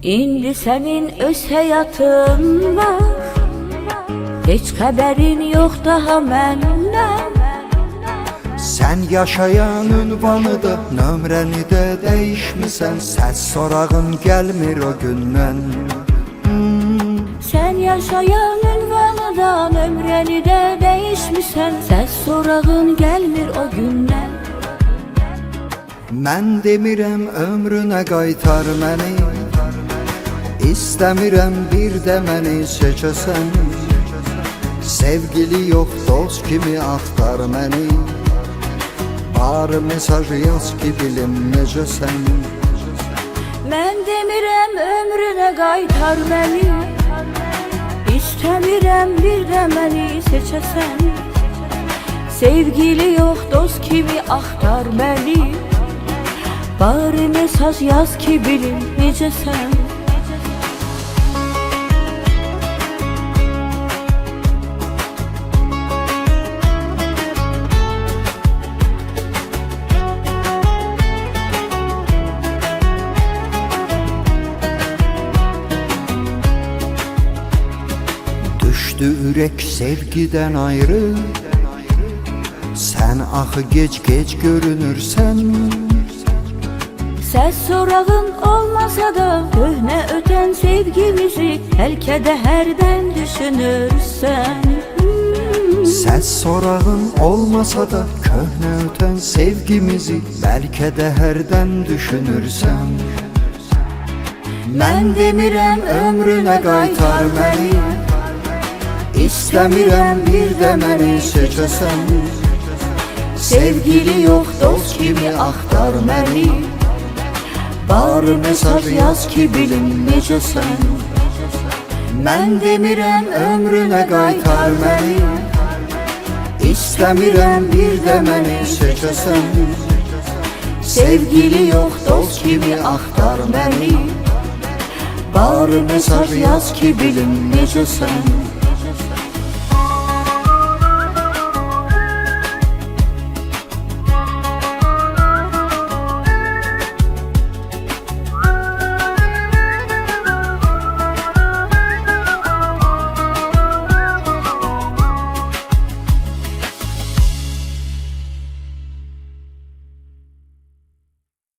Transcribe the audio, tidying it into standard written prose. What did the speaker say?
İndi senin öz həyatın var, heç xəbərin yox daha məndən. Sən yaşayan ünvanıda, nömrəni də dəyişmisən. Səs sorağın gəlmir o gündən. Sən yaşayan ünvanıdan ömrəni də dəyişmisən. Səs sorağın gəlmir o gündən. Mən demirəm ömrünə qaytar məni, İstəmirəm bir də məni seçəsən. Sevgili yox dost kimi axtar məni, bari mesaj yaz ki bilim necəsən. Mən demirəm ömrünə qaytar məni, İstəmirəm bir də məni seçəsən. Sevgili yox dost kimi axtar məni, bari mesaj yaz ki bilim necəsən. Düşdü ürək sevgidən ayrı, sən axı gec-gec görünürsən. Səs sorağın olmasa da köhnə ötən sevgimizi bəlkə də hərdən düşünürsən. Səs sorağın olmasa da köhnə ötən sevgimizi bəlkə də hərdən düşünürsən. Mən demirəm ömrünə qaytar məni, İstəmirəm bir də məni seçəsən. Sevgili yox dost kimi axtar məni, bari mesaj yaz ki bilim necəsən. Mən demirəm ömrünə qaytar məni, İstəmirəm bir də məni seçəsən. Sevgili yox dost kimi axtar məni, bari mesaj yaz ki bilim necəsən.